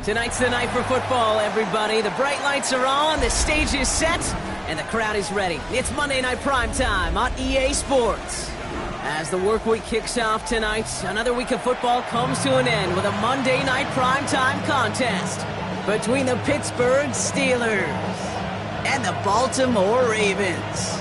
Tonight's the night for football, everybody. The bright lights are on, the stage is set, and the crowd is ready. It's Monday Night Primetime on EA Sports. As the work week kicks off tonight, another week of football comes to an end with a Monday Night Primetime contest between the Pittsburgh Steelers and the Baltimore Ravens.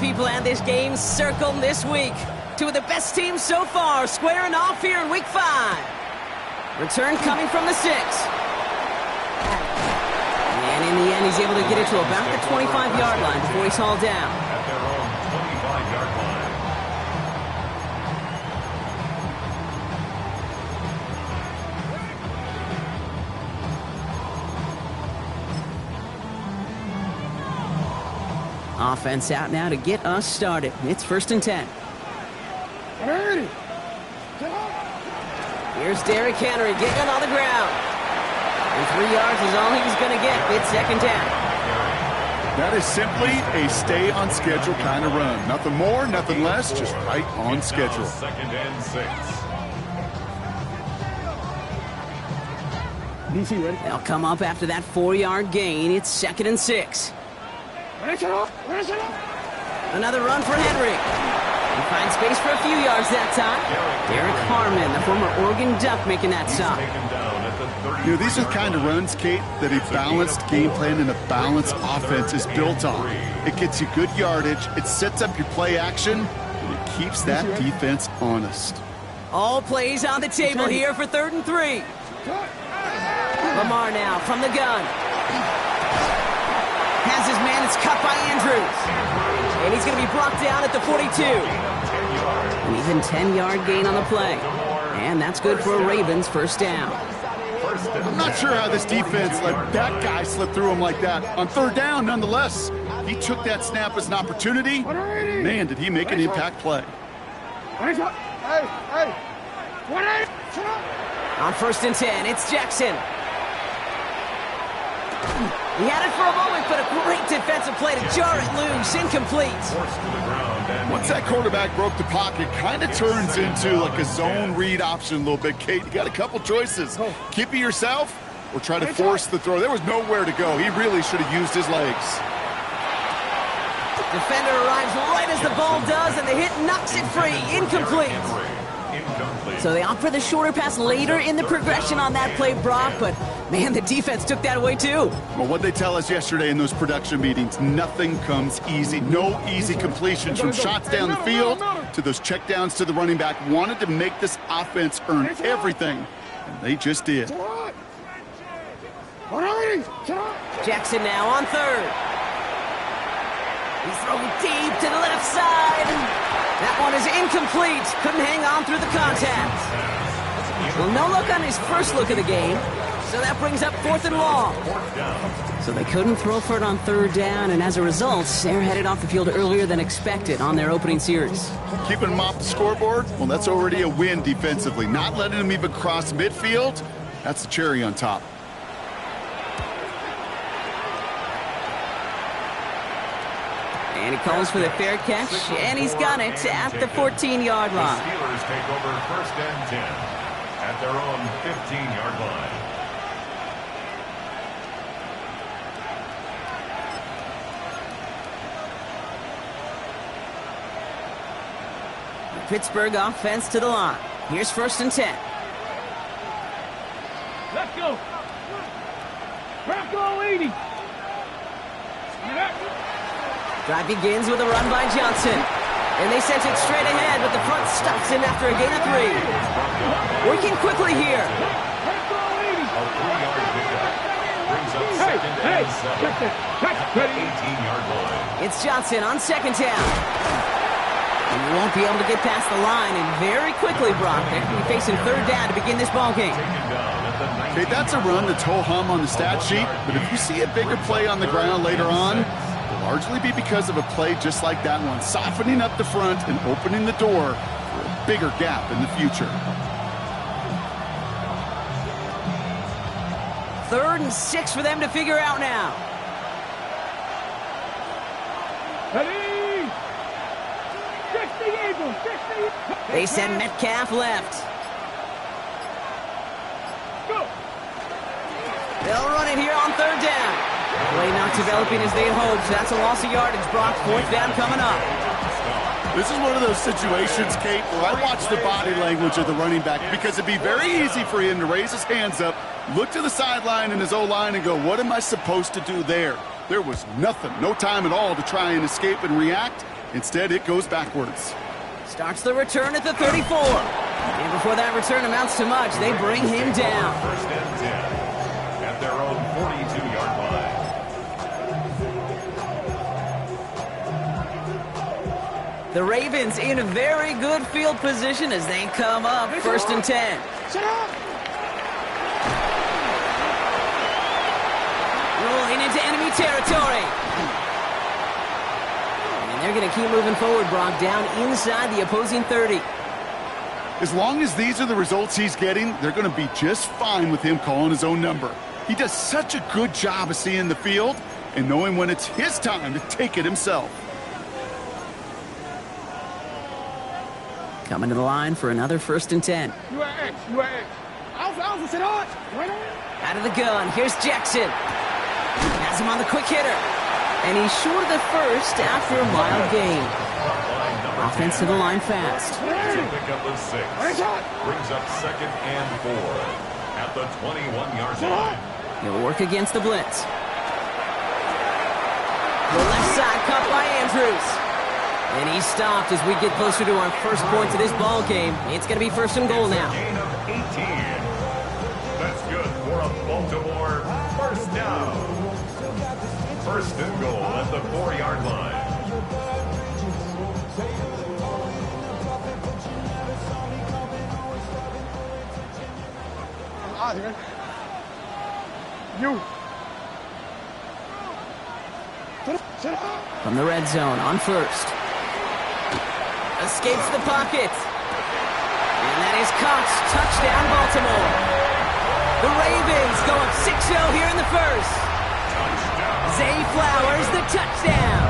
People and this game circled this week. Two of the best teams so far squaring off here in Week 5. Return coming from the 6. And in the end, he's able to get it to about the 25-yard line before he's hauled down. At their own 25-yard line. Offense out now to get us started. It's 1st and 10. Here's Derrick Henry getting on the ground. And 3 yards is all he was going to get. It's 2nd down. That is simply a stay-on-schedule kind of run. Nothing more, nothing less, just right on schedule. 2nd and 6. They'll come up after that 4-yard gain. It's 2nd and 6. Another run for Henry. He finds space for a few yards that time. Derek Harmon, the former Oregon Duck, making that stop. You know, these are the kind of runs, Kate, that a balanced game plan and a balanced offense is built on. It gets you good yardage, it sets up your play action, and it keeps that defense honest. All plays on the table here for 3rd and 3. Lamar now from the gun. Has his man, it's cut by Andrews. And he's going to be brought down at the 42. An even 10-yard gain on the play. And that's good for a Ravens 1st down. I'm not sure how this defense let that guy slip through him like that. On 3rd down, nonetheless, he took that snap as an opportunity. Man, did he make an impact play. On 1st and 10, it's Jackson. He had it for a moment, but a great defensive play to jar it loose. Incomplete. Once that quarterback broke the pocket, kind of turns into like a zone read option a little bit. Kate, you got a couple choices. Keep it yourself or try to force the throw. There was nowhere to go. He really should have used his legs. Defender arrives right as the ball does, and the hit knocks it free. Incomplete. So they opt for the shorter pass later in the progression on that play, Brock, but man, the defense took that away too. Well, what they tell us yesterday in those production meetings, nothing comes easy. No easy completions from shots down the field to those checkdowns to the running back. Wanted to make this offense earn everything, and they just did. Jackson now on 3rd. He's throwing deep to the left side. That one is incomplete. Couldn't hang on through the contact. Well, no look on his first look of the game. So that brings up 4th and long. So they couldn't throw for it on 3rd down, and as a result, they're headed off the field earlier than expected on their opening series. Keeping them off the scoreboard? Well, that's already a win defensively. Not letting them even cross midfield, that's the cherry on top. And he calls for the fair catch, and he's got it at the 14-yard line. The Steelers take over 1st and 10 at their own 15-yard line. The Pittsburgh offense to the line. Here's 1st and 10. Let's go. Bronco 80. Drive begins with a run by Johnson. And they sent it straight ahead, but the front stops him after a gain of 3. Working quickly here. A 3-yard pickup brings and 7 at the 18-yard line. It's Johnson on second down. He won't be able to get past the line, and very quickly, Brock, they're going to be facing third down to begin this ball game. Okay, that's a run that's ho-hum on the stat sheet, but if you see a bigger play on the ground later on, it'll largely be because of a play just like that one, softening up the front and opening the door for a bigger gap in the future. 3rd and 6 for them to figure out now. Ready? 60 Eagles, 60. They send Metcalf left. Go. They'll run it here on 3rd down. Play not developing as they had hoped. That's a loss of yardage. Brock, 4th down coming up. This is one of those situations, Kate, where I watch the body language of the running back because it'd be very easy for him to raise his hands up, look to the sideline in his O-line and go, what am I supposed to do there? There was nothing, no time at all to try and escape and react. Instead, it goes backwards. Starts the return at the 34. And before that return amounts to much, they bring him down. 1st and 10 at their own 42-yard line. The Ravens in a very good field position as they come up 1st and 10. Shut up. Rolling into enemy territory. And they're going to keep moving forward, Brock, down inside the opposing 30. As long as these are the results he's getting, they're going to be just fine with him calling his own number. He does such a good job of seeing the field and knowing when it's his time to take it himself. Coming to the line for another 1st and 10. You are X, you are X. Alpha, sit on. Out of the gun, here's Jackson. Has him on the quick hitter. And he's short of the first after a mild gain. Offense to the line fast. To pick up the 6. Brings up 2nd and 4 at the 21-yard line. He'll work against the blitz. The left side caught by Andrews. And he's stopped as we get closer to our first point to this ball game. It's going to be 1st and goal now. Gain of 18. That's good for a Baltimore 1st down. 1st and goal at the 4-yard line. You. From the red zone on 1st. Escapes the pocket. And that is caught. Touchdown, Baltimore. The Ravens go up 6-0 here in the 1st. Zay Flowers, the touchdown.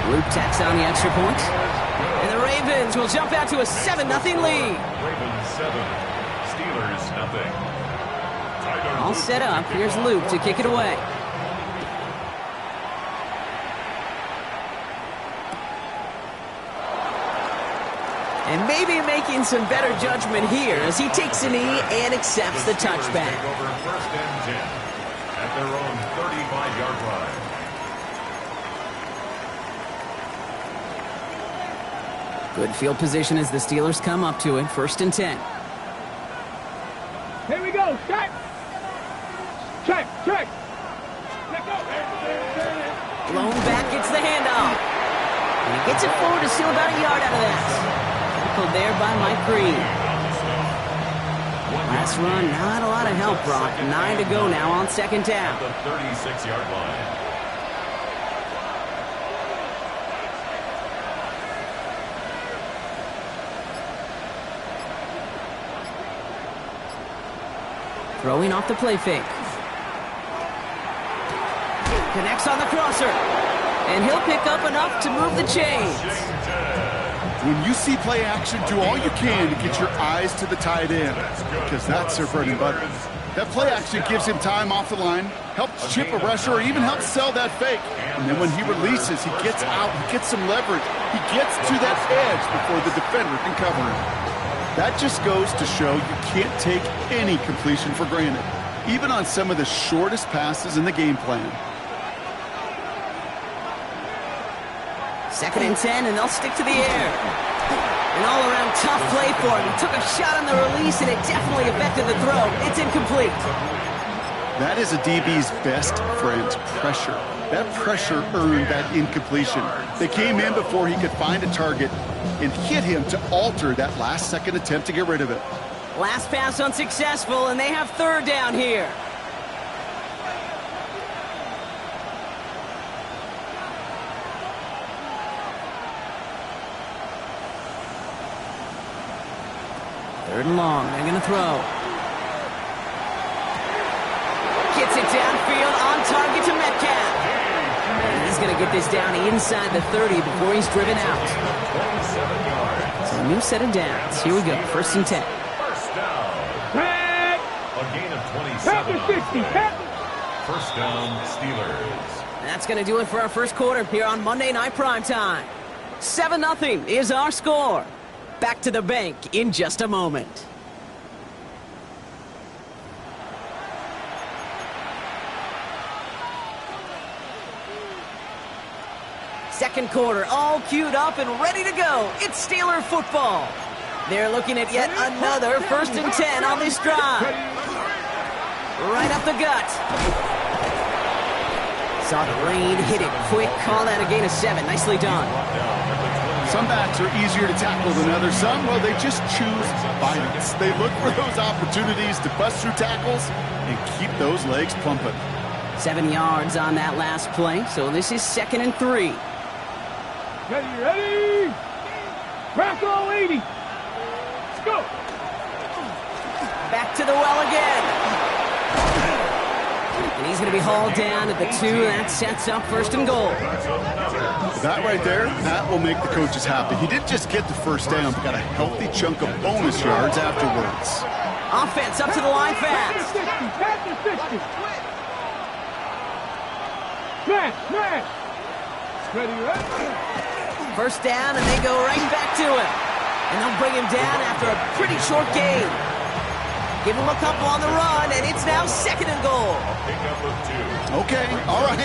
Luke tacks on the extra point. And the Ravens will jump out to a 7-0 lead. Ravens 7, Steelers nothing. All set up. Here's Luke to kick it away. And maybe making some better judgment here as he takes a knee and accepts the touchback. Take over 1st and 10 at their own 35-yard line. Good field position as the Steelers come up to it. 1st and 10. Here we go. Check. Check. Check. Let go. Blown back, gets the handoff. And he gets it forward to steal about a yard out of that. Tackled there by Mike Green. Last run, not a lot of help, Brock. 9 to go now on 2nd down. The 36-yard line. Throwing off the play fake. Connects on the crosser. And he'll pick up enough to move the chains. When you see play action, do all you can to get your eyes to the tight end, because that's their bread and butter. That play action gives him time off the line, helps chip a rusher, or even helps sell that fake. And then when he releases, he gets out, he gets some leverage. He gets to that edge before the defender can cover him. That just goes to show you can't take any completion for granted, even on some of the shortest passes in the game plan. 2nd and 10, and they'll stick to the air. An all-around tough play for him. He took a shot on the release, and it definitely affected the throw. It's incomplete. That is a DB's best friend, pressure. That pressure earned that incompletion. They came in before he could find a target and hit him to alter that last-second attempt to get rid of it. Last pass unsuccessful, and they have third down here. Third and long. They're going to throw. Gets it downfield on target to Metcalf. And he's going to get this down inside the 30 before he's driven out. So a new set of downs. Here we go. First and 10. First down. Back. A gain of 27. Back to 60. Back. First down, Steelers. That's going to do it for our first quarter here on Monday Night Primetime. 7-0 is our score. Back to the bank in just a moment. Second quarter, all queued up and ready to go. It's Steeler football. They're looking at yet another 1st and 10 on this drive. Right up the gut. Saw the rain, hit it quick. Call that a gain of 7. Nicely done. Some backs are easier to tackle than others. Some, well, they just choose violence. They look for those opportunities to bust through tackles and keep those legs pumping. 7 yards on that last play, so this is 2nd and 3. Ready? Crack all 80. Let's go. Back to the well again. And he's going to be hauled down at the 2. That sets up 1st and goal. That right there, that will make the coaches happy. He didn't just get the first down, but got a healthy chunk of bonus yards afterwards. Offense up to the line fast. Back to 60. Smash. Ready? First down, and they go right back to him. And they'll bring him down after a pretty short gain. Give him a couple on the run, and it's now 2nd and goal. Okay, all right.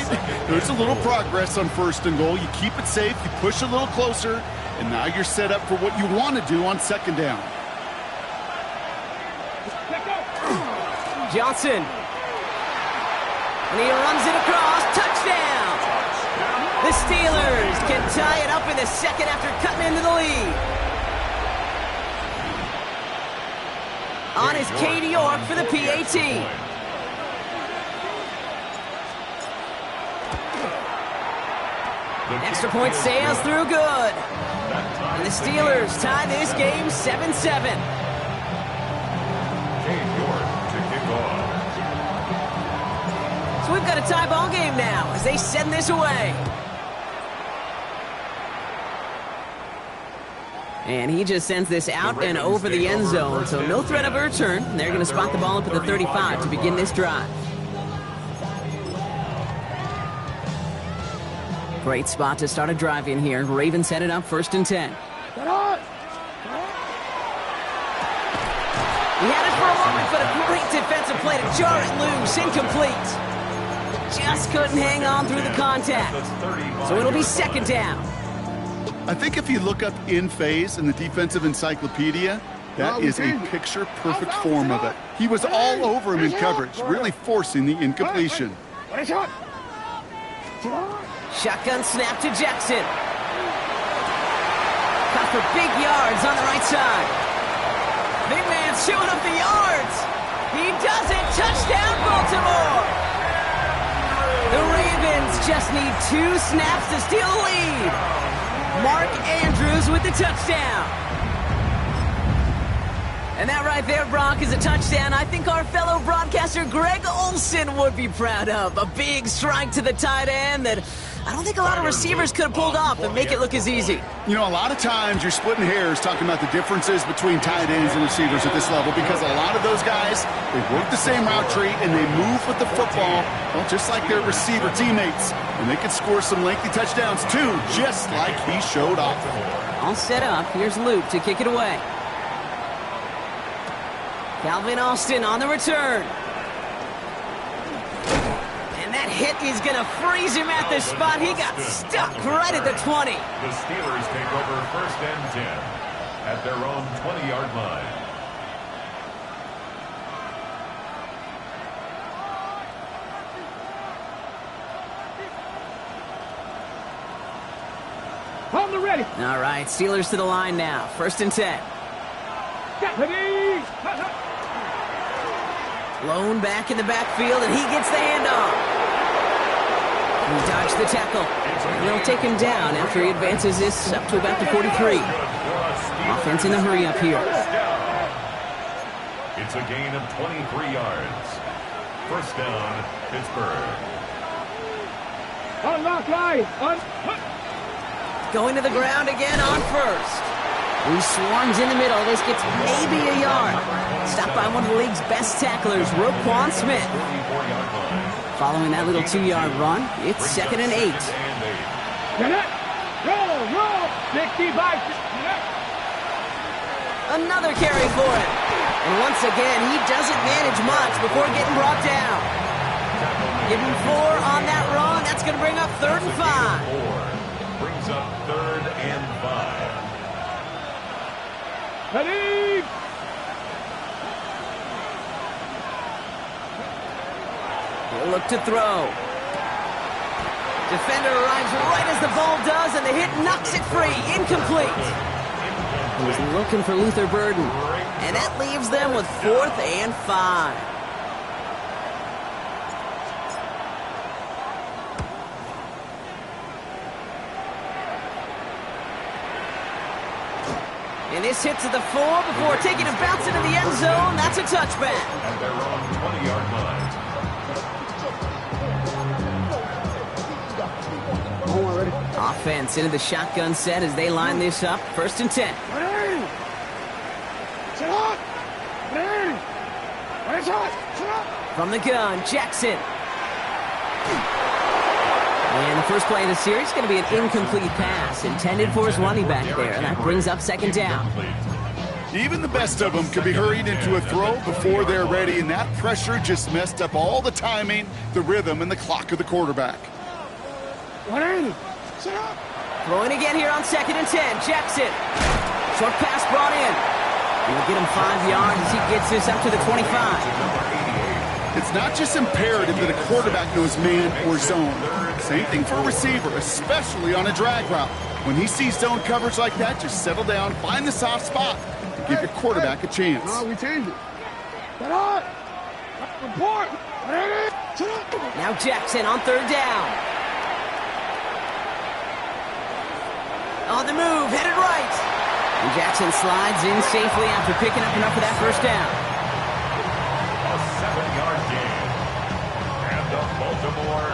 There's a little progress on 1st and goal. You keep it safe, you push a little closer, and now you're set up for what you want to do on 2nd down. Johnson. And he runs it across. Touchdown! The Steelers can tie it up in the 2nd after cutting into the lead. On is Katie York for the PAT. Extra point sails through good. And the Steelers tie this game 7-7. So we've got a tie ball game now as they send this away. And he just sends this out and over the end zone, so no threat of a return. They're going to spot the ball up at the 35 to begin this drive. Great spot to start a drive in here. Ravens set it up 1st and 10. He had it for a moment, but a great defensive play to jar it loose. Incomplete. Just couldn't hang on through the contact. So it'll be 2nd down. I think if you look up in phase in the defensive encyclopedia, that is a picture-perfect form of it. He was all over him in coverage, really forcing the incompletion. Shotgun snap to Jackson. Cut for big yards on the right side. Big man showing up the yards. He does it. Touchdown, Baltimore. The Ravens just need 2 snaps to steal the lead. Mark Andrews with the touchdown. And that right there, Brock, is a touchdown I think our fellow broadcaster Greg Olsen would be proud of. A big strike to the tight end that I don't think a lot of receivers could have pulled off and make it look as easy. You know, a lot of times you're splitting hairs talking about the differences between tight ends and receivers at this level because a lot of those guys, they work the same route tree and they move with the football, well, just like their receiver teammates. And they can score some lengthy touchdowns too, just like he showed off. All set up. Here's Luke to kick it away. Calvin Austin on the return. And that hit is going to freeze him at the spot. He got stuck right at the 20. The Steelers take over 1st and 10. at their own 20-yard line. On the ready. All right, Steelers to the line now. 1st and 10. Deputy. Lone back in the backfield, and he gets the handoff. He dodged the tackle. And they'll take him down after he advances this up to about the 43. Offense in a hurry up here. It's a gain of 23 yards. 1st down, Pittsburgh. Unlock line. Going to the ground again on 1st. He swarms in the middle. This gets maybe a yard. Stopped by one of the league's best tacklers, Roquan Smith. Following that little 2-yard run, it's 2nd and 8. Roll. 65. Another carry for him. And once again, he doesn't manage much before getting brought down. Give him 4 on that run. That's going to bring up 3rd and 5. Brings up 3rd and 5. Ready. He'll look to throw. Defender arrives right as the ball does, and the hit knocks it free. Incomplete. He was looking for Luther Burden, and that leaves them with 4th and 5. And this hits at the 4 before taking a bounce into the end zone. That's a touchback. At their own 20-yard line. Offense into the shotgun set as they line this up. 1st and 10. From the gun, Jackson. And the first play of the series is going to be an incomplete pass intended for his running back there. And that brings up 2nd down. Even the best of them could be hurried into a throw before they're ready, and that pressure just messed up all the timing, the rhythm, and the clock of the quarterback. Throwing again here on 2nd and 10. Jackson. Short pass brought in. He'll get him 5 yards as he gets this up to the 25. It's not just imperative that a quarterback knows man or zone. Same thing for a receiver, especially on a drag route. When he sees zone coverage like that, just settle down, find the soft spot, and give your quarterback a chance. No, we changed it. Get on. Report. Now Jackson on 3rd down. On the move, headed right. And Jackson slides in safely after picking up enough of that 1st down. A 7-yard gain. And the Baltimore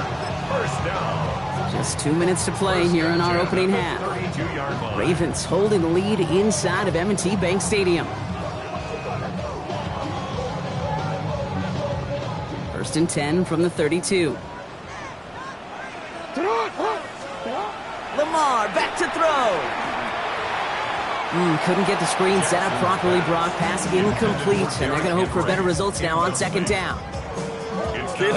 1st down. Just 2 minutes to play here in our opening half. 32-yard line. Ravens holding the lead inside of M&T Bank Stadium. 1st and 10 from the 32. Lamar back to throw. Couldn't get the screen set up properly, Brock. Pass incomplete, and they're going to hope for better results now on 2nd down. Kid,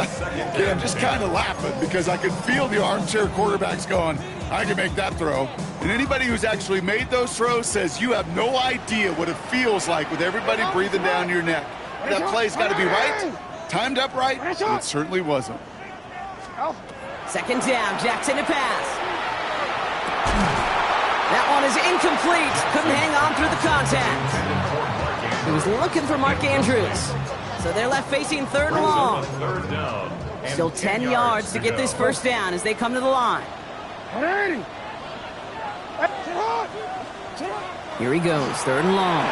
I'm just kind of laughing because I can feel the armchair quarterbacks going, I can make that throw. And anybody who's actually made those throws says you have no idea what it feels like with everybody breathing down your neck. That play's got to be right, timed up right, and it certainly wasn't. 2nd down, Jackson to pass. That one is incomplete. Couldn't hang on through the contact. He was looking for Mark Andrews. So they're left facing 3rd and long. Still 10 yards to get this 1st down as they come to the line. Here he goes, 3rd and long.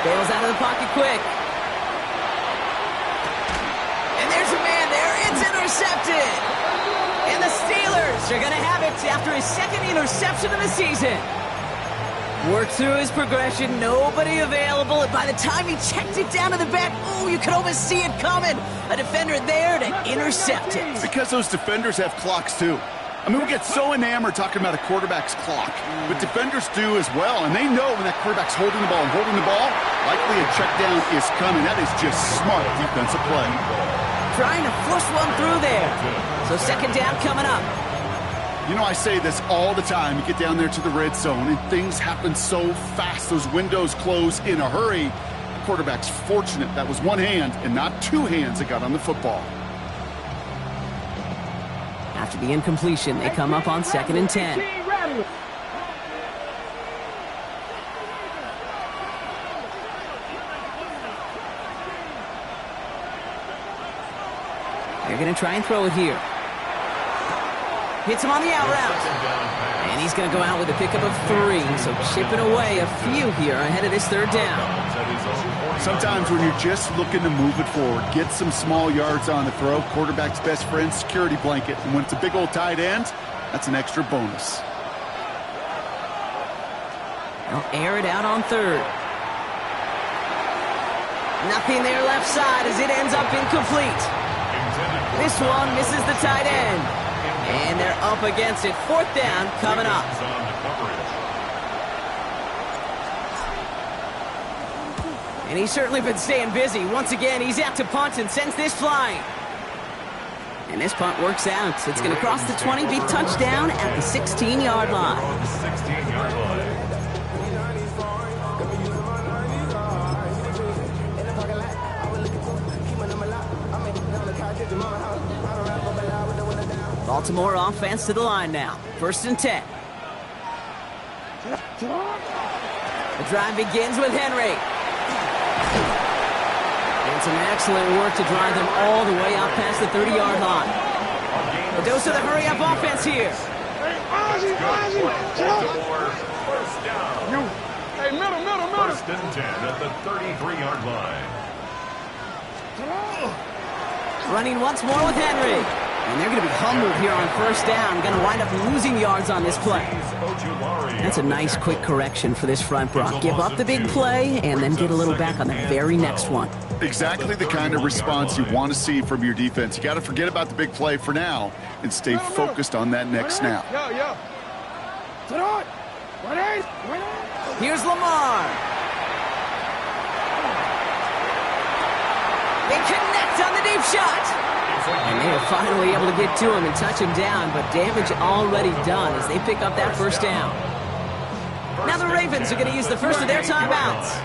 Bails out of the pocket quick. And there's a man there. It's intercepted. And the Steelers are going to have it after his 2nd interception of the season. Worked through his progression, nobody available, and by the time he checked it down to the back, oh, you could almost see it coming. A defender there to intercept it. Because those defenders have clocks too. I mean, we get so enamored talking about a quarterback's clock, but defenders do as well, and they know when that quarterback's holding the ball and holding the ball, likely a check down is coming. That is just smart defensive play. Trying to force one through there. So 2nd down coming up. You know, I say this all the time. You get down there to the red zone, and things happen so fast. Those windows close in a hurry. The quarterback's fortunate that was one hand and not two hands that got on the football. After the incompletion, they come up on 2nd and 10. They're going to try and throw it here. Hits him on the out route. And he's going to go out with a pickup of 3. So chipping away a few here ahead of this 3rd down. Sometimes when you're just looking to move it forward, get some small yards on the throw, quarterback's best friend, security blanket. And when it's a big old tight end, that's an extra bonus. They'll air it out on 3rd. Nothing there left side as it ends up incomplete. This one misses the tight end. And they're up against it. 4th down coming up. And he's certainly been staying busy. Once again, he's out to punt and sends this flying. And this punt works out. It's going to cross the 20, be touchdown at the 16-yard line. Baltimore offense to the line now. 1st and 10. The drive begins with Henry. And some excellent work to drive them all the way out past the 30-yard line. A dose of the hurry-up offense here. Hey, middle. 1st and 10 at the 33-yard line. Running once more with Henry. And they're going to be humbled here on 1st down. Going to wind up losing yards on this play. That's a nice quick correction for this front, Brock. Give up the big play and then get a little back on the very next one. Exactly the kind of response you want to see from your defense. You got to forget about the big play for now and stay focused on that next snap. Here's Lamar. They connect on the deep shot. And they are finally able to get to him and touch him down, but damage already done as they pick up that 1st down. Now the Ravens are going to use the first of their timeouts.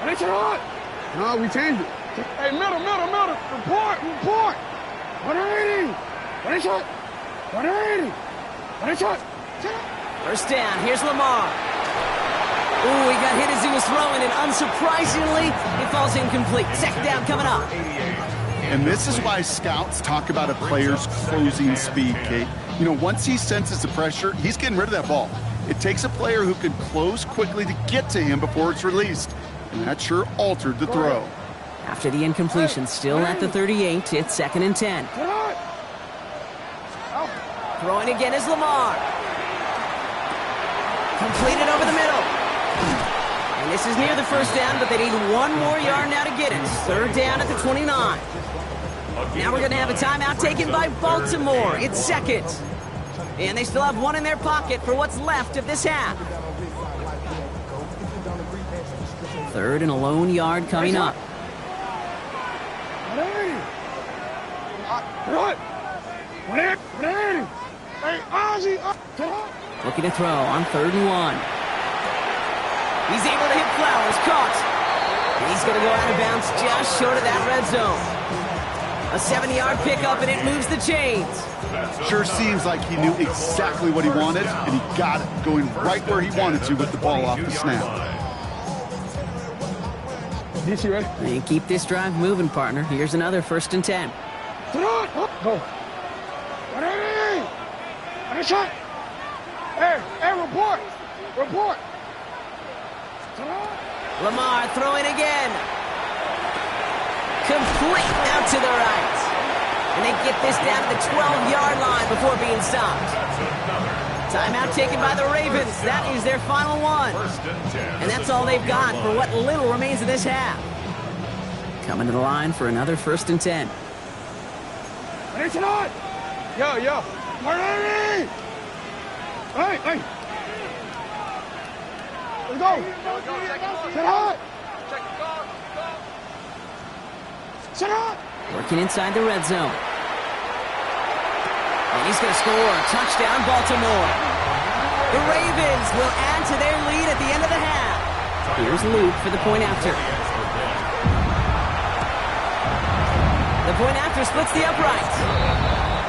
No, we changed it. Hey, middle. Report. 180. 180. 1st down. Here's Lamar. Ooh, he got hit as he was throwing, and unsurprisingly, it falls incomplete. 2nd down coming up. And this is why scouts talk about a player's closing speed, Kate. You know, once he senses the pressure, he's getting rid of that ball. It takes a player who can close quickly to get to him before it's released. And that sure altered the throw. After the incompletion, still at the 38, it's 2nd and 10. Throwing again is Lamar. Completed over the middle. And this is near the 1st down, but they need 1 more yard now to get it. 3rd down at the 29. Now we're going to have a timeout taken by Baltimore. It's 2nd. And they still have 1 in their pocket for what's left of this half. 3rd and a lone yard coming up. Looking to throw on 3rd and 1. He's able to hit Flowers, caught. And he's going to go out of bounds just short of that red zone. A 7-yard pickup, and it moves the chains. Sure seems like he knew exactly what he wanted, and he got it, going right where he wanted to with the ball off the snap. DC, ready? And keep this drive moving, partner. Here's another 1st and 10. Go. 180. Nice shot. Hey, report. Lamar throwing again. Complete out to the right. And they get this down to the 12-yard line before being stopped. Timeout taken by the Ravens. That is their final one. And that's all they've got for what little remains of this half. Coming to the line for another 1st and 10. Yo. 180. Hey. Let's go. Set hot. Working inside the red zone. And he's going to score. Touchdown, Baltimore. The Ravens will add to their lead at the end of the half. Here's Luke for the point after. The point after splits the uprights.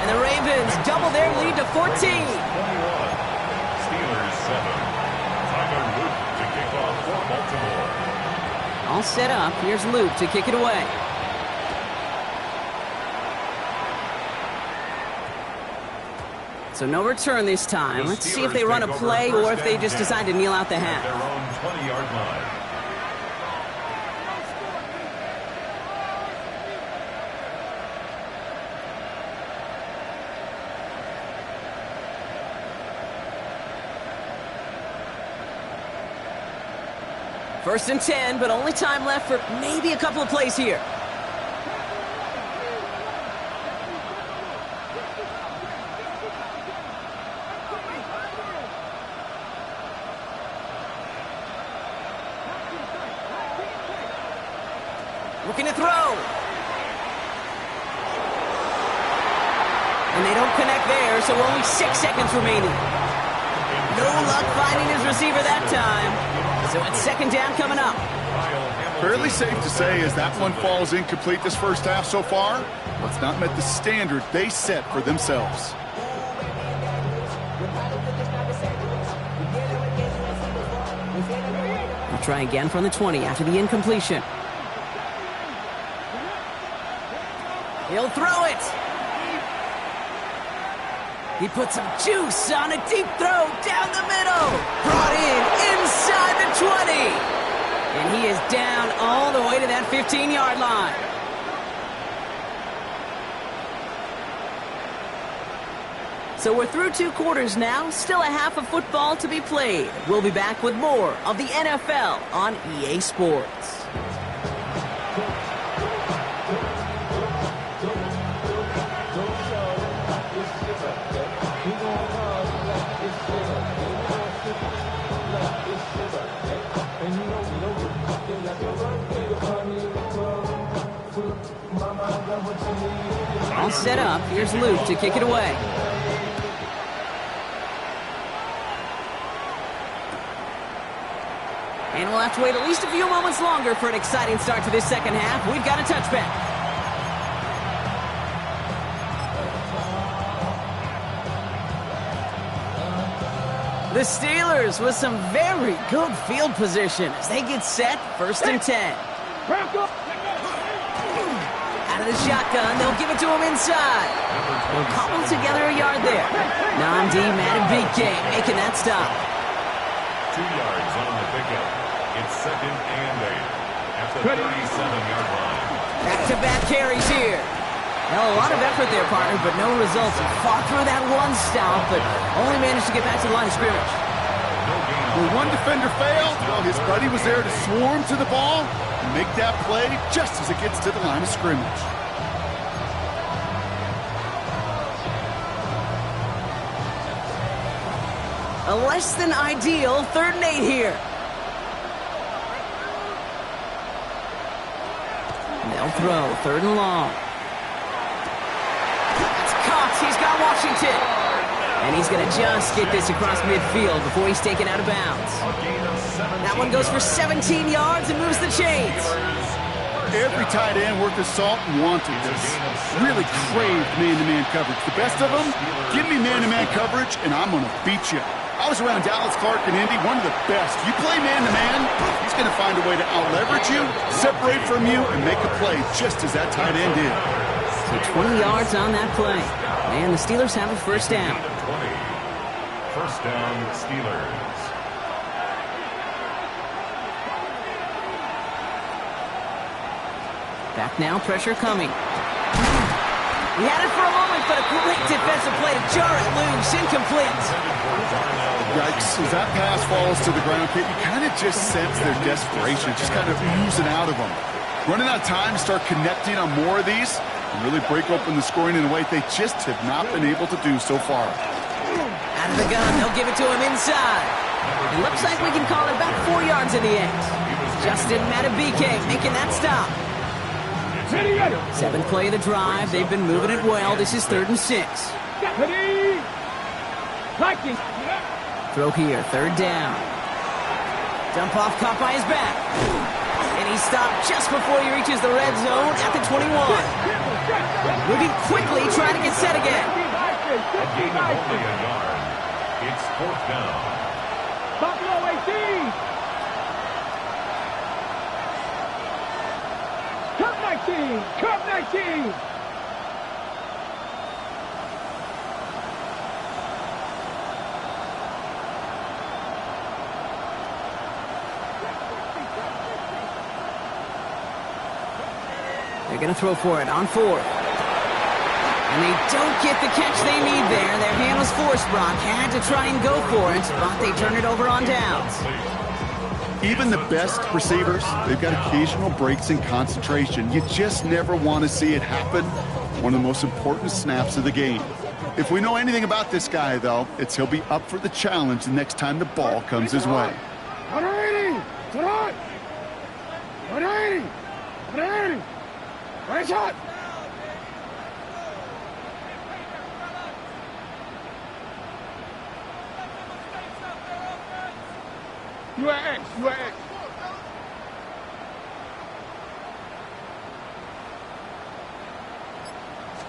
And the Ravens double their lead to 14. 21. Steelers 7. Tyler Luke to kick off for Baltimore. All set up. Here's Luke to kick it away. So no return this time. Let's see if they run a play or if they just decide to kneel out the half. Their own 20-yard line. First and 10, but only time left for maybe a couple of plays here. Looking to throw. And they don't connect there, so only 6 seconds remaining. No luck finding his receiver that time. So it's second down coming up. Fairly safe to say as that one falls incomplete this first half so far. It's not met the standard they set for themselves. We'll try again from the 20 after the incompletion. He'll throw it. He puts some juice on a deep throw down the middle. Brought in inside the 20. And he is down all the way to that 15-yard line. So we're through 2 quarters now. Still a half of football to be played. We'll be back with more of the NFL on EA Sports. All set up. Here's Luke to kick it away. And we'll have to wait at least a few moments longer for an exciting start to this second half. We've got a touchback. The Steelers with some very good field position as they get set. First and 10. Out of the shotgun, they'll give it to him inside. They'll cobble together a yard there. Nnamdi Madubuike making that stop. 2 yards on the pickup. It's second and 8 at the 37-yard line. Back-to-back carries here. Well, a lot of effort there, partner, but no results. He fought through that one stop, but only managed to get back to the line of scrimmage. When one defender failed, well, his buddy was there to swarm to the ball and make that play just as it gets to the line of scrimmage. A less than ideal 3rd and 8 here. They'll throw 3rd and long. It's caught. He's got Washington. And he's going to just get this across midfield before he's taken out of bounds. That one goes for 17 yards and moves the chains. Every tight end worth his salt and wanted this. Really craved man-to-man coverage. The best of them, give me man-to-man coverage and I'm going to beat you. I was around Dallas Clark and Indy, one of the best. You play man-to-man, he's going to find a way to out-leverage you, separate from you, and make a play just as that tight end did. So 20 yards on that play. And the Steelers have a first down. 20. First down, Steelers. Back now, pressure coming. He had it for a moment, but a great defensive play to jar it loose, incomplete. Yikes, as that pass falls to the ground, Kate, you kind of just sense their desperation, just kind of oozing out of them. Running out of time to start connecting on more of these and really break open the scoring in a way they just have not been able to do so far. Out of the gun, they'll give it to him inside. It looks like we can call it back 4 yards in the end. Justin Madubuike making that stop. 7th play of the drive. They've been moving it well. This is 3rd and 6. Ready. Liking. Throw here, third down. Dump off, caught by his back. And he stopped just before he reaches the red zone at the 21. Moving quickly, trying to get set again. A gain of only a yard. It's fourth down. Buffalo 18. Cup 19. Cup 19. They're going to throw for it on fourth. And they don't get the catch they need there. Their hand was forced, Brock. Had to try and go for it, but they turn it over on downs. Even the best receivers, they've got occasional breaks in concentration. You just never want to see it happen. One of the most important snaps of the game. If we know anything about this guy, though, it's he'll be up for the challenge the next time the ball comes his way. 180. 180. 180. Right shot. You are X. You are X.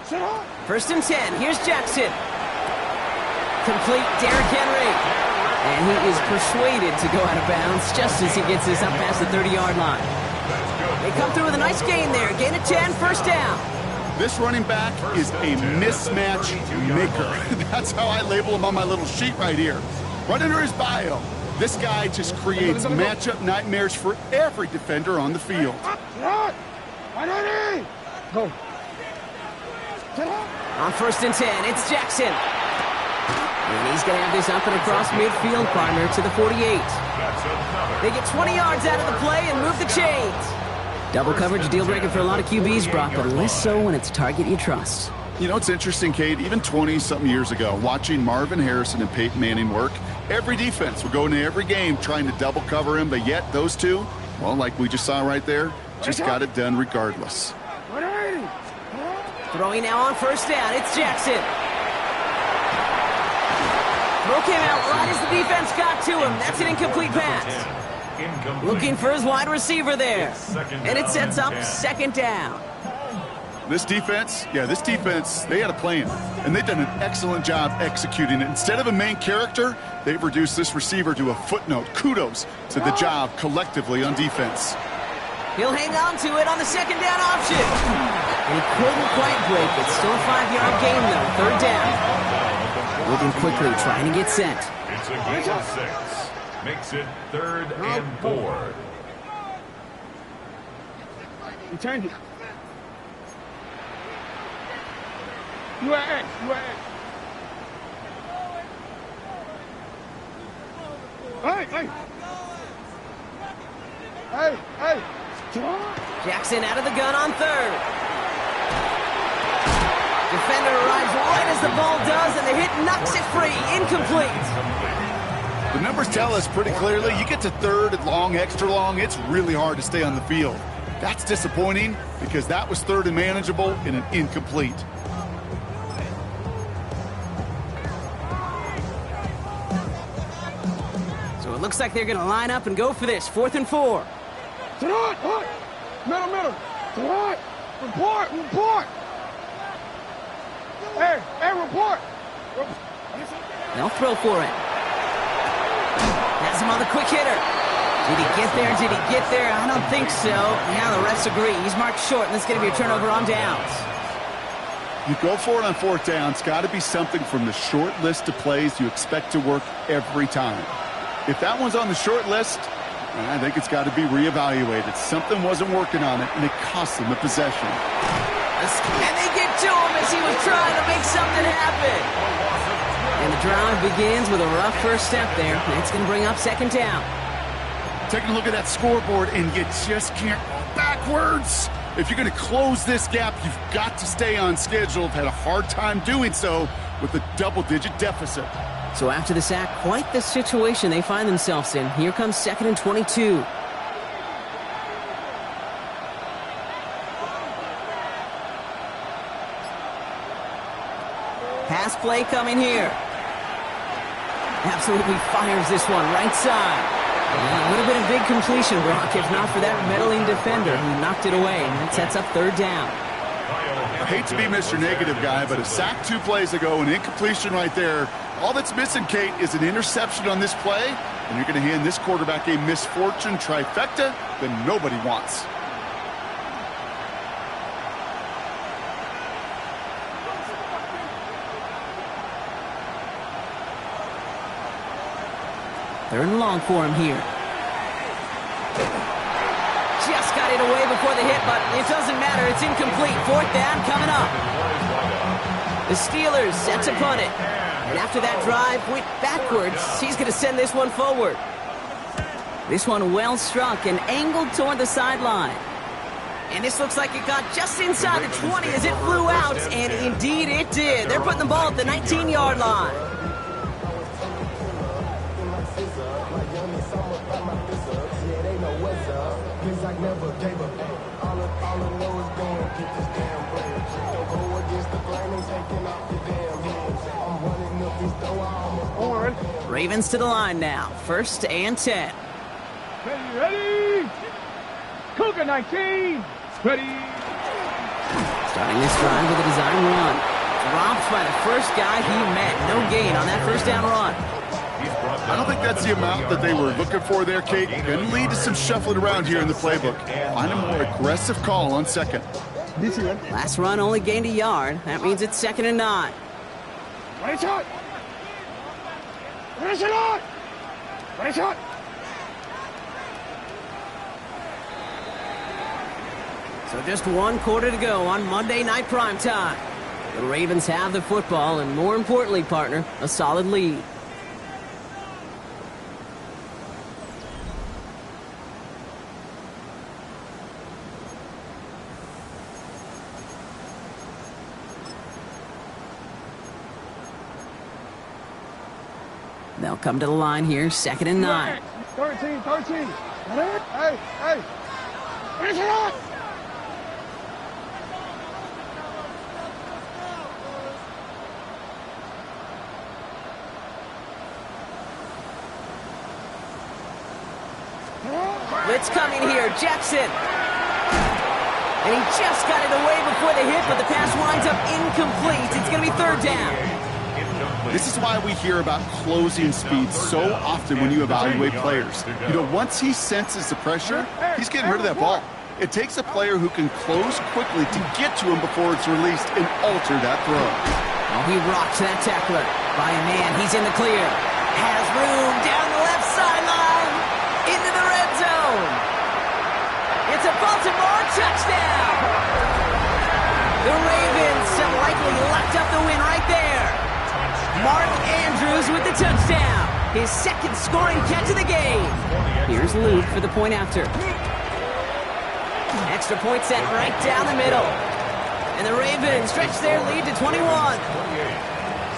Shut up. First and 10. Here's Jackson. Complete Derrick Henry. And he is persuaded to go out of bounds just as he gets this up past the 30-yard line. They come through with a nice gain there. Gain of 10, first down. This running back is a mismatch maker. That's how I label him on my little sheet right here. Right under his bio. This guy just creates matchup nightmares for every defender on the field. Go. On first and 10, it's Jackson. And he's going to have this up and across midfield, partner, to the 48. They get 20 yards out of the play and move the chains. Double coverage, deal breaker for a lot of QBs, Brock, but less so when it's a target you trust. You know, it's interesting, Kate, even 20-something years ago, watching Marvin Harrison and Peyton Manning work, every defense would go into every game trying to double cover him, but yet those two, well, like we just saw right there, just got it done regardless. Throwing now on first down, it's Jackson. Throw came out right as the defense got to him. That's an incomplete pass. Looking for his wide receiver there. And it sets up second down. This defense, they had a plan. And they've done an excellent job executing it. Instead of a main character, they've reduced this receiver to a footnote. Kudos to the job collectively on defense. He'll hang on to it on the second down option. And he couldn't quite break it. Still a 5-yard gain, though. Third down. Moving quickly, trying to get set. It's a gain of 6. Makes it 3rd and 4. You turned it. You are X. You are X. Hey. Jackson out of the gun on third. Defender arrives right as the ball does, and the hit knocks it free. Incomplete. The numbers tell us pretty clearly, you get to third and long, extra long, it's really hard to stay on the field. That's disappointing because that was third and manageable in an incomplete. So it looks like they're going to line up and go for this. 4th and 4. Middle. Report. Hey, report. They'll throw for it. Has him on the quick hitter. Did he get there? I don't think so. Yeah, the refs agree. He's marked short, and this is going to be a turnover on downs. You go for it on 4th down. It's got to be something from the short list of plays you expect to work every time. If that one's on the short list, I think it's got to be reevaluated. Something wasn't working on it, and it cost them the possession. And they get to him as he was trying to make something happen. And the drive begins with a rough first step there. It's going to bring up second down. Taking a look at that scoreboard, and you just can't go backwards. If you're going to close this gap, you've got to stay on schedule. Had a hard time doing so with a double-digit deficit. So after the sack, quite the situation they find themselves in. Here comes 2nd and 22. Pass play coming here. Absolutely fires this one right side. And a little bit of big completion, Brock, if not for that meddling defender who knocked it away. And that sets up third down. I hate to be Mr. Negative guy, but a sack 2 plays ago, an incompletion right there. All that's missing, Kate, is an interception on this play, and you're going to hand this quarterback a misfortune trifecta that nobody wants. Third and long for him here. Just got it away before the hit, but it doesn't matter. It's incomplete. Fourth down coming up. The Steelers set to punt it. And after that drive went backwards, he's going to send this one forward. This one well struck and angled toward the sideline. And this looks like it got just inside the 20 as it flew out, and indeed it did. They're putting the ball at the 19-yard line. Ravens to the line now. 1st and 10. Ready? Cougar 19. Ready? Starting this drive with a design run. Dropped by the first guy he met. No gain on that first down run. I don't think that's the amount that they were looking for there, Kate. Going to lead to some shuffling around here in the playbook. Find a more aggressive call on second. Last run only gained a yard. That means it's 2nd and 9. Ready shot. Ready shot. Ready shot. So just 1 quarter to go on Monday Night Primetime. The Ravens have the football and, more importantly, partner, a solid lead. They'll come to the line here, 2nd and 9. 13. Hey. Ready shot. Blitz coming here, Jackson. And he just got it away before the hit, but the pass winds up incomplete. It's going to be 3rd down. This is why we hear about closing speed so often when you evaluate players. You know, once he senses the pressure, he's getting rid of that ball. It takes a player who can close quickly to get to him before it's released and alter that throw. Oh, he rocks that tackler. By a man, he's in the clear. Has room down the left sideline. Into the red zone. It's a Baltimore touchdown. The Ravens have likely locked up the win right there. Mark Andrews with the touchdown. His 2nd scoring catch of the game. Here's Luke for the point after. Extra point set right down the middle. And the Ravens stretch their lead to 21. 28.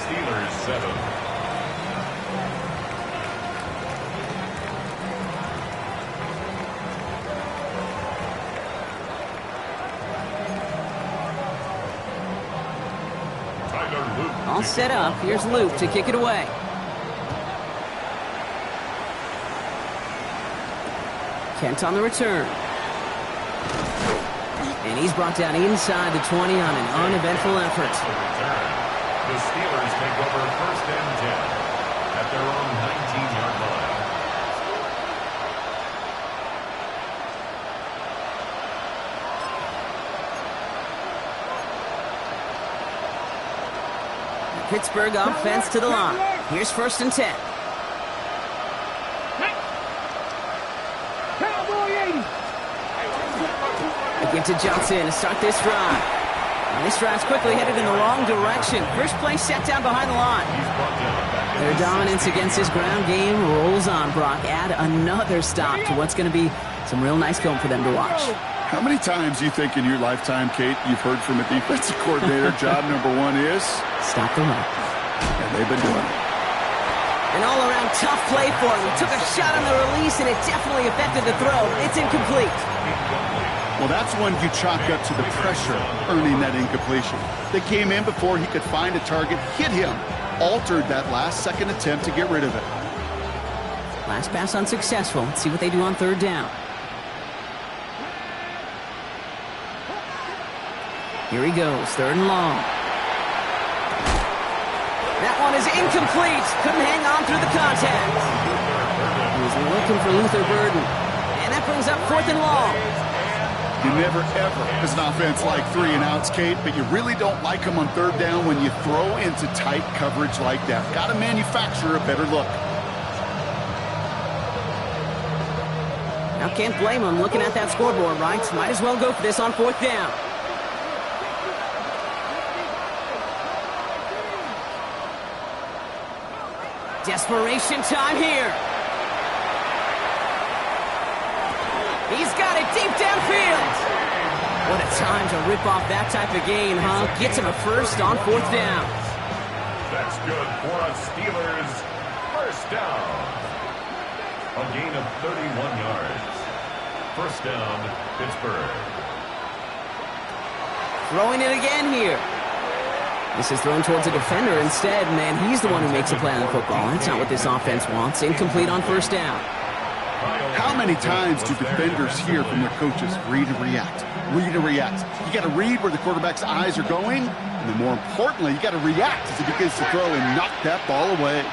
Steelers 7. All set up. Here's Luke to kick it away. Kent on the return. And he's brought down inside the 20 on an uneventful effort. The Steelers take over 1st and 10 at their own 19-yard line. Pittsburgh offense to the line. Here's 1st and 10. Cowboy 80. Again to Johnson to start this drive. And this drive's quickly headed in the wrong direction. First play set down behind the line. Their dominance against his ground game rolls on, Brock. Add another stop to what's going to be some real nice film for them to watch. How many times do you think in your lifetime, Kate, you've heard from a defensive coordinator, job number 1 is? Stop the run. And they've been doing it. An all-around tough play for him. He took a shot on the release, and it definitely affected the throw. It's incomplete. Well, that's when you chalk up to the pressure earning that incompletion. They came in before he could find a target, hit him, altered that last-second attempt to get rid of it. Last pass unsuccessful. Let's see what they do on third down. Here he goes, third and long. That one is incomplete. Couldn't hang on through the contact. He was looking for Luther Burden. And that brings up fourth and long. You never, ever, as an offense, like 3 and outs, Kate, but you really don't like them on third down when you throw into tight coverage like that. Got to manufacture a better look. Now can't blame him looking at that scoreboard, right? Might as well go for this on fourth down. Desperation time here. He's got it deep downfield. What a time to rip off that type of gain, huh? Gets him a first on fourth down. That's good for a Steelers first down. A gain of 31 yards. First down, Pittsburgh. Throwing it again here. This is thrown towards a defender instead, man. He's the one who makes a play on the football. That's not what this offense wants. Incomplete on first down. How many times do defenders hear from their coaches, read and react, read and react? You got to read where the quarterback's eyes are going, and then more importantly, you got to react as he begins to throw and knock that ball away.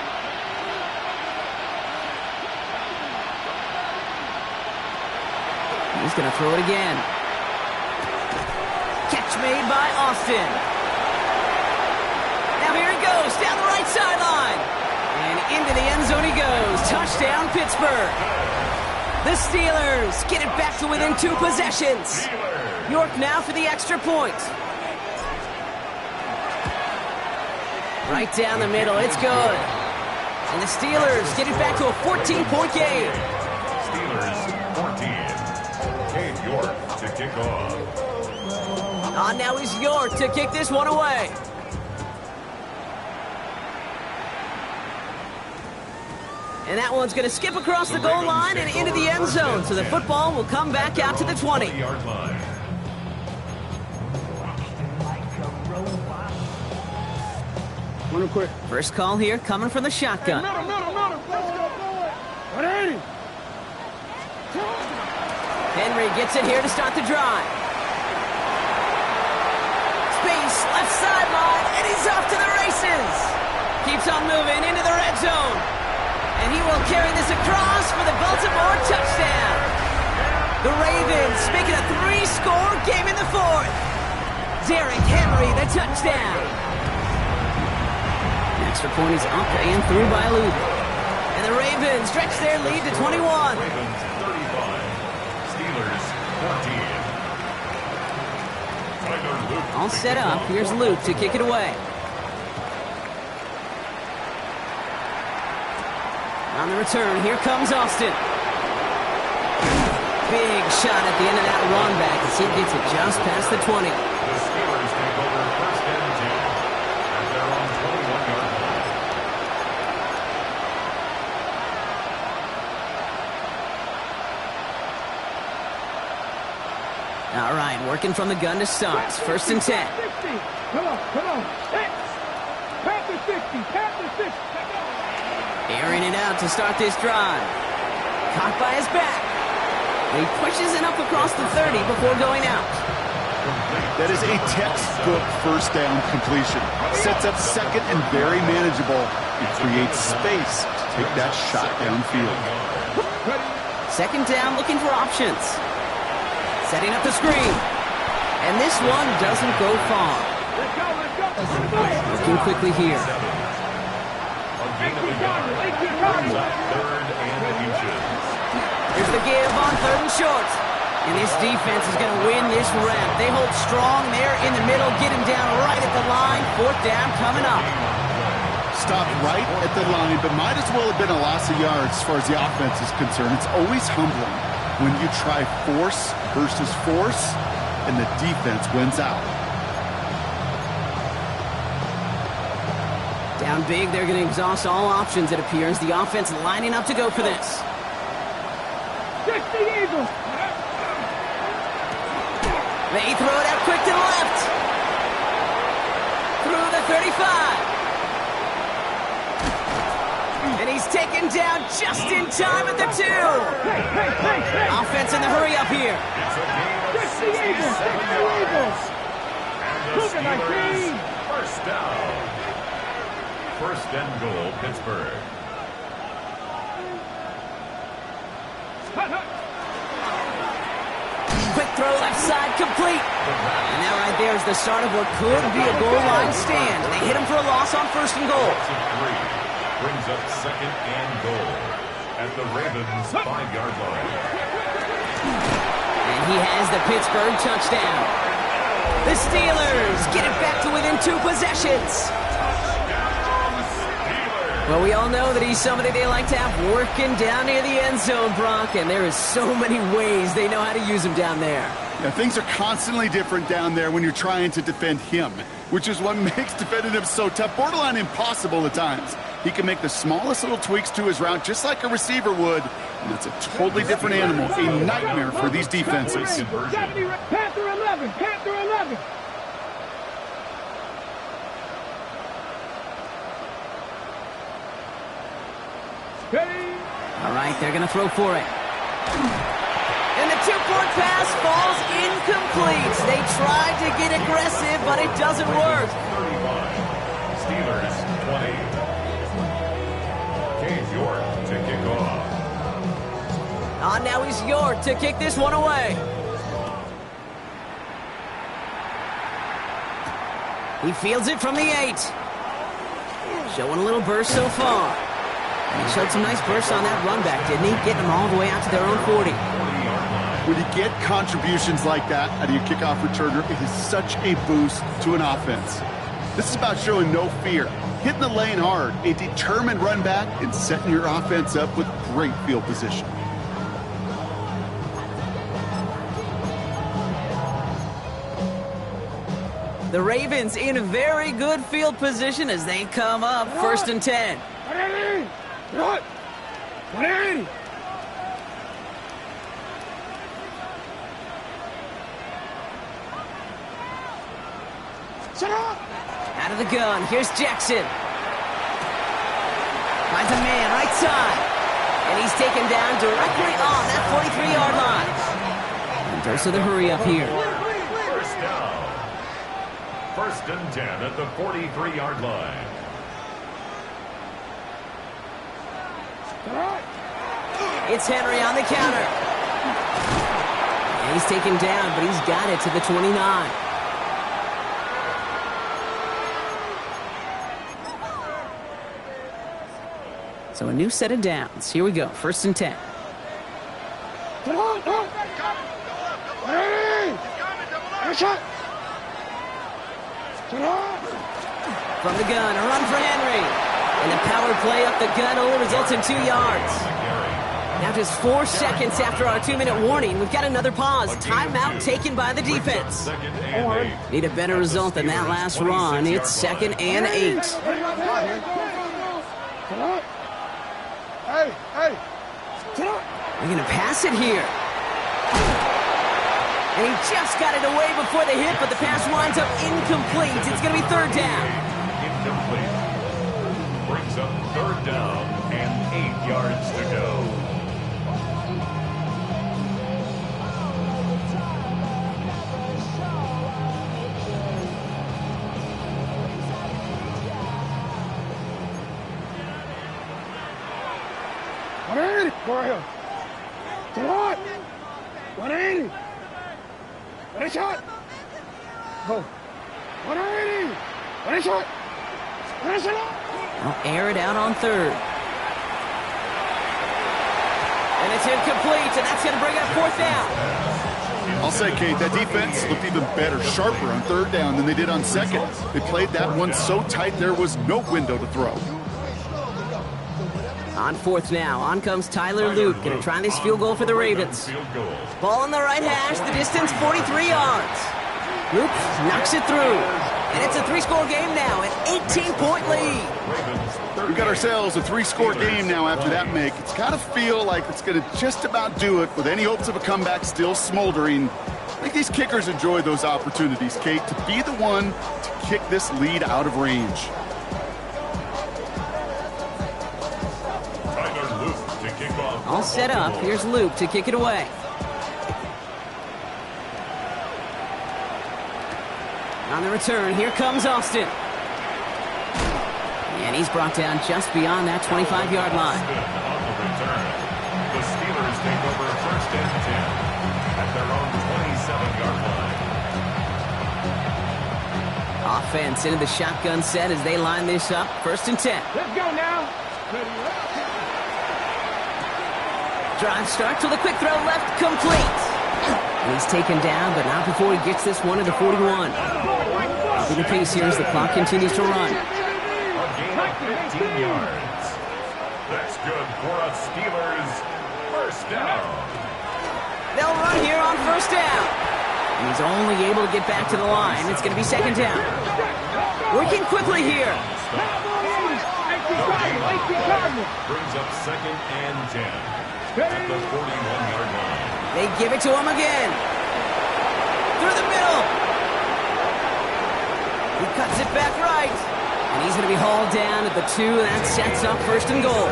He's going to throw it again. Catch made by Austin. Now here he goes, down the right sideline. And into the end zone he goes. Touchdown, Pittsburgh. The Steelers get it back to within 2 possessions. York now for the extra point. Right down the middle, it's good. And the Steelers get it back to a 14-point game. Steelers 14. Cade York to kick off. Now is York to kick this one away. And that one's going to skip across the goal line and into the end zone. So the football will come back out to the 20. First call here coming from the shotgun. Henry gets it here to start the drive. Space, left sideline, and he's off to the races. Keeps on moving into the red zone. And he will carry this across for the Baltimore touchdown. The Ravens make it a 3-score game in the fourth. Derrick Henry, the touchdown. The extra point is up and through by Luke. And the Ravens stretch their lead to 21. Ravens 35, Steelers 14. All set up. Here's Luke to kick it away. On the return, here comes Austin. Big shot at the end of that run back as he gets it just past the 20. The Steelers take over first and 10 at their own 21-yard line. All right, working from the gun to start. First and 10. Come on. Pat the 60. Airing it out to start this drive. Caught by his back. He pushes it up across the 30 before going out. That is a textbook first down completion. Sets up second and very manageable. It creates space to take that shot downfield. Second down, looking for options. Setting up the screen. And this one doesn't go far. Looking quickly here. Here's the give on third and short. And this defense is going to win this rep. They hold strong there in the middle, get him down right at the line. Fourth down coming up. Stopped right at the line, but might as well have been a loss of yards as far as the offense is concerned. It's always humbling when you try force versus force, and the defense wins out. Down big, they're going to exhaust all options, it appears. The offense lining up to go for this. 60 Eagles. They throw it out quick to the left. Through the 35. And he's taken down just in time at the 2. Offense in the hurry up here. It's a game of 67 yards. And the Steelers, first down. First and goal, Pittsburgh. Quick throw left side, complete. And that right there is the start of what could be a goal line stand. They hit him for a loss on first and goal. Brings up second and goal at the Ravens' 5-yard line. And he has the Pittsburgh touchdown. The Steelers get it back to within 2 possessions. Well, we all know that he's somebody they like to have working down near the end zone, Brock, and there is so many ways they know how to use him down there. Yeah, things are constantly different down there when you're trying to defend him, which is what makes defending him so tough, borderline impossible at times. He can make the smallest little tweaks to his route just like a receiver would, and it's a totally different animal, a nightmare for these defenses. Panther 11, Panther 11. All right, they're going to throw for it. And the 2-point pass falls incomplete. They tried to get aggressive, but it doesn't work. 35. Steelers 20. Cade York to kick off. Now he's York to kick this one away. He fields it from the 8. Showing a little burst so far. And he showed some nice bursts on that run back, didn't he? Getting them all the way out to their own 40. When you get contributions like that out of your kickoff returner, it is such a boost to an offense. This is about showing no fear, hitting the lane hard, a determined run back, and setting your offense up with great field position. The Ravens in very good field position as they come up first and 10. What? 180. Shut up! Out of the gun, here's Jackson. Finds a man right side. And he's taken down directly on that 43-yard line. And dose of the hurry up here. First down. First and 10 at the 43-yard line. It's Henry on the counter. And he's taken down, but he's got it to the 29. So a new set of downs. Here we go. First and 10. From the gun, a run for Henry. And the power play up the gun only results in 2 yards. Now just 4 seconds after our 2-minute warning, we've got another pause. Timeout taken by the defense. Need a better result than that last run. It's 2nd and 8. They're going to pass it here. And he just got it away before the hit, but the pass winds up incomplete. It's going to be 3rd down. Incomplete. Brings up 3rd down and 8 yards to go. Go ahead. To what? 180. Ready shot. Go. 180. Ready shot. Ready shot. I'll air it out on 3rd. And it's incomplete, and that's going to bring up 4th down. I'll say, Kate, that defense looked even better, sharper on 3rd down than they did on 2nd. They played that one so tight there was no window to throw. On 4th now, on comes Tyler Luke. Going to try this field goal for the Ravens. Ball on the right hash, the distance 43 yards. Luke knocks it through. And it's a 3-score game now, an 18-point lead. We've got ourselves a 3-score game now after that make. It's got to feel like it's going to just about do it with any hopes of a comeback still smoldering. think these kickers enjoy those opportunities, Kate, to be the one to kick this lead out of range. Tyler Luke to kick off. All set up. Here's Luke to kick it away. On the return, here comes Austin. And he's brought down just beyond that 25-yard line. On the return, the Steelers take over first and 10 at their own 27-yard line. Offense into the shotgun set as they line this up. First and 10. Let's go now. Drive start to the quick throw left, complete. And he's taken down, but not before he gets this one to the 41. Upping the pace here as the clock continues to run. A gain of 15 yards. That's good for a Steelers first down. They'll run here on first down. And he's only able to get back to the line. It's going to be second down. Working quickly here. Brings up second and 10 at the 41-yard line. They give it to him again. Through the middle. He cuts it back right. And he's going to be hauled down at the 2. That sets up first and goal.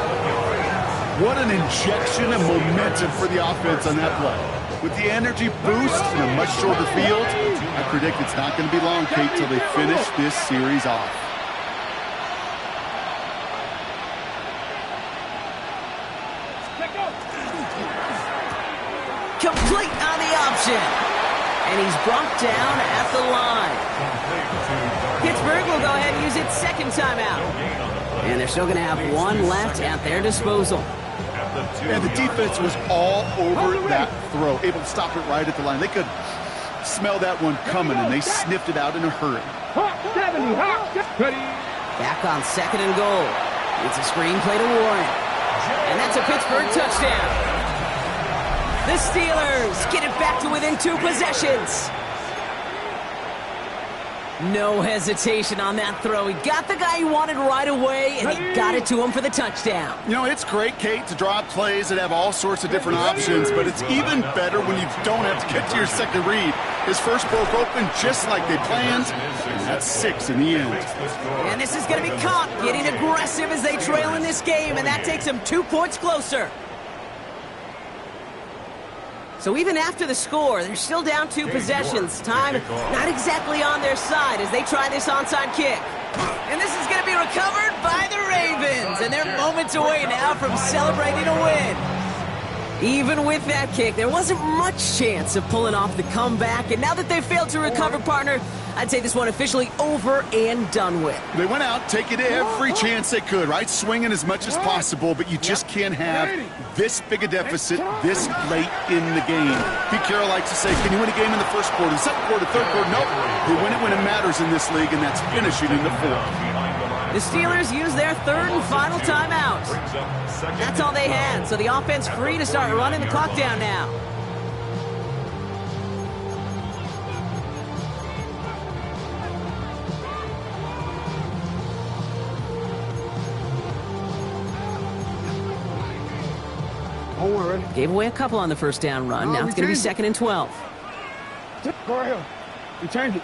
What an injection of momentum for the offense on that play. With the energy boost in a much shorter field, I predict it's not going to be long, Kate, till they finish this series off. Complete on the option. And he's brought down at the line. Pittsburgh will go ahead and use its second timeout. And they're still going to have one left at their disposal. And the defense was all over that throw, able to stop it right at the line. They could smell that one coming, and they sniffed it out in a hurry. Back on second and goal. It's a screen play to Warren. And that's a Pittsburgh touchdown. The Steelers get it back to within 2 possessions. No hesitation on that throw. He got the guy he wanted right away, and he got it to him for the touchdown. You know, it's great, Kate, to draw up plays that have all sorts of different options, but it's even better when you don't have to get to your second read. His first broke open just like they planned, and that's 6 in the end. And this is going to be caught, getting aggressive as they trail in this game, and that takes them 2 points closer. So even after the score, they're still down 2 possessions. Time not exactly on their side as they try this onside kick. And this is going to be recovered by the Ravens. And they're moments away now from celebrating a win. Even with that kick, there wasn't much chance of pulling off the comeback. And now that they failed to recover, partner, I'd say this one officially over and done with. They went out taking every chance they could, right? Swinging as much as possible, but you just can't have this big a deficit this late in the game. Pete Carroll likes to say, can you win a game in the first quarter, the second quarter, third quarter? Nope. You win it when it matters in this league, and that's finishing in the fourth. The Steelers use their 3rd and final timeout. That's all they had, so the offense free to start running the clock down now. Gave away a couple on the first down run. Now it's going to be 2nd and 12. Go ahead. You change it.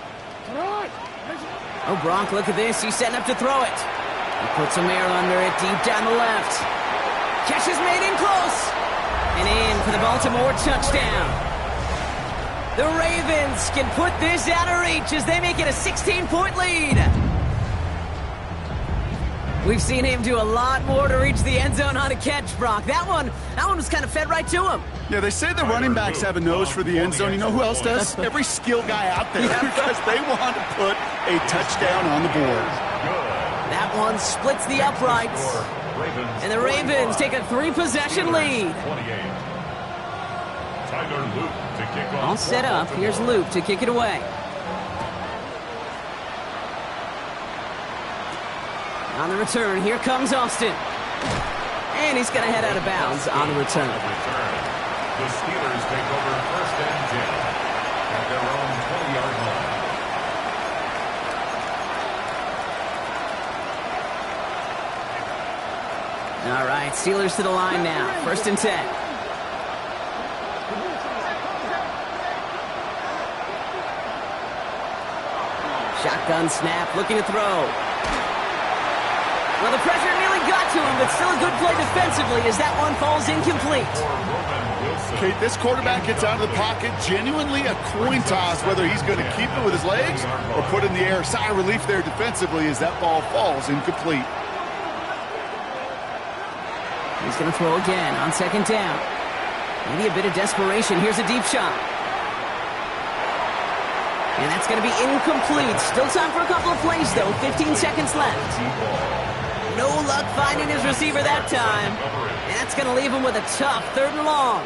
Oh, Gronk, look at this. He's setting up to throw it. He puts some air under it deep down the left. Catch is made in close. And in for the Baltimore touchdown. The Ravens can put this out of reach as they make it a 16-point lead. We've seen him do a lot more to reach the end zone on a catch, Brock. That one was kind of fed right to him. Yeah, they say the running backs have a nose for the end zone. You know who else does? Every skill guy out there, because they want to put a touchdown on the board. That one splits the uprights. And the Ravens take a 3-possession lead. All set up. Here's Luke to kick it away. On the return, here comes Austin. And he's going to head out of bounds on the return. The Steelers take over first and 10 at their own 20-yard line. All right, Steelers to the line now. First and 10. Shotgun snap, looking to throw. Well, the pressure nearly got to him, but still a good play defensively as that one falls incomplete. Kate, this quarterback gets out of the pocket, genuinely a coin toss whether he's going to keep it with his legs or put it in the air. Sigh of relief there defensively as that ball falls incomplete. He's going to throw again on second down. Maybe a bit of desperation. Here's a deep shot. And that's going to be incomplete. Still time for a couple of plays, though. 15 seconds left. No luck finding his receiver that time. And that's going to leave him with a tough 3rd and long.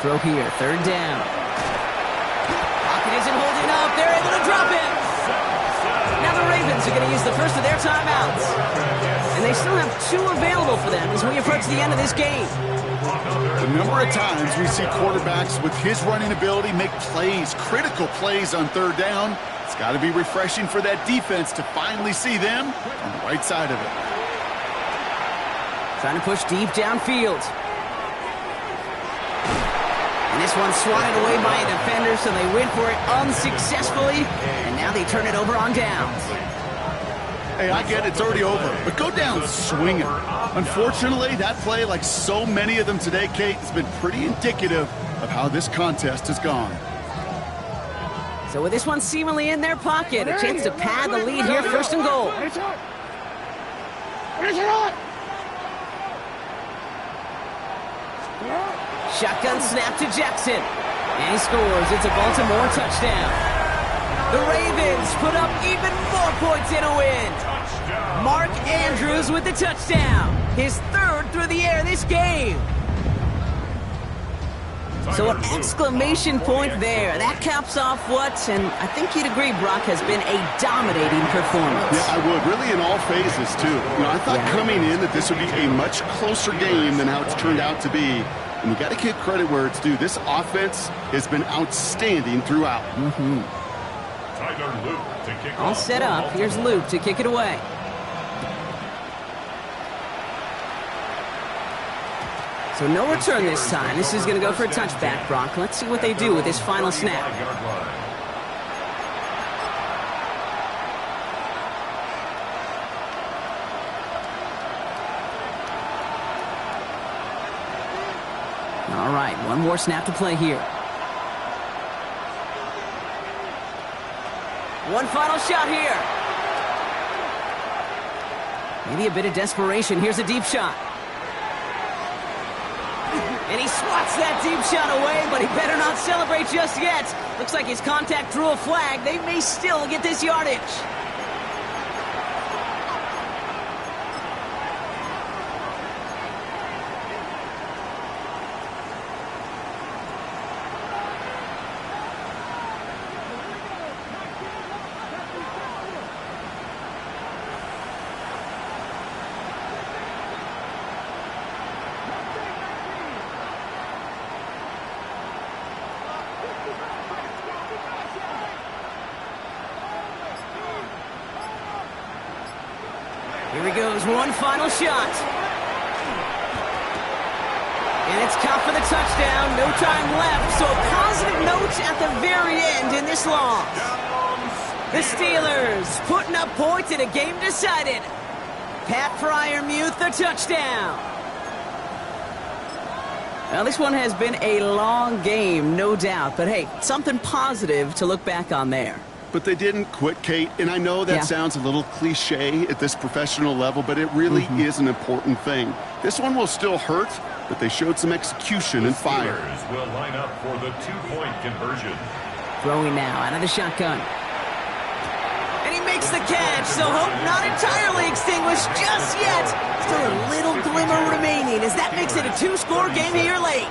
Throw here, 3rd down. Pocket isn't holding up. They're able to drop it. Now the Ravens are going to use the first of their timeouts. And they still have 2 available for them as we approach the end of this game. The number of times we see quarterbacks with his running ability make plays, critical plays on 3rd down. It's got to be refreshing for that defense to finally see them on the right side of it. Trying to push deep downfield. And this one's swatted away by a defender, so they went for it unsuccessfully. And now they turn it over on downs. Hey, I get it, it's already over, but go down swinging. Unfortunately, that play, like so many of them today, Kate, has been pretty indicative of how this contest has gone. So with this one seemingly in their pocket, a chance to pad the lead here, 1st and goal. Shotgun snap to Jackson. And he scores. It's a Baltimore touchdown. The Ravens put up even more points in a win. Mark Andrews with the touchdown. His 3rd through the air this game. So an exclamation point there. That caps off what, and I think you'd agree, Brock, has been a dominating performance. Yeah, I would. Really in all phases, too. You know, I thought coming in that this would be a much closer game than how it's turned out to be. And you got to give credit where it's due. This offense has been outstanding throughout. All set up. Here's Luke to kick it away. So no return this time. This is going to go for a touchback, Brock. Let's see what they do with this final snap. All right, one more snap to play here. One final shot here. Maybe a bit of desperation. Here's a deep shot. And he swats that deep shot away, but he better not celebrate just yet. Looks like his contact drew a flag. They may still get this yardage. Here he goes, one final shot. And it's caught for the touchdown. No time left, so a positive note at the very end in this loss. The Steelers putting up points in a game decided. Pat Freiermuth, the touchdown. Now, this one has been a long game, no doubt. But, hey, something positive to look back on there. But they didn't quit, Kate, and I know that sounds a little cliche at this professional level, but it really is an important thing. This one will still hurt, but they showed some execution and fire. Will line up for the 2-point conversion. Throwing now out of the shotgun. And he makes the catch, so hope not entirely extinguished just yet. Still a little glimmer remaining as that makes it a 2-score game here late.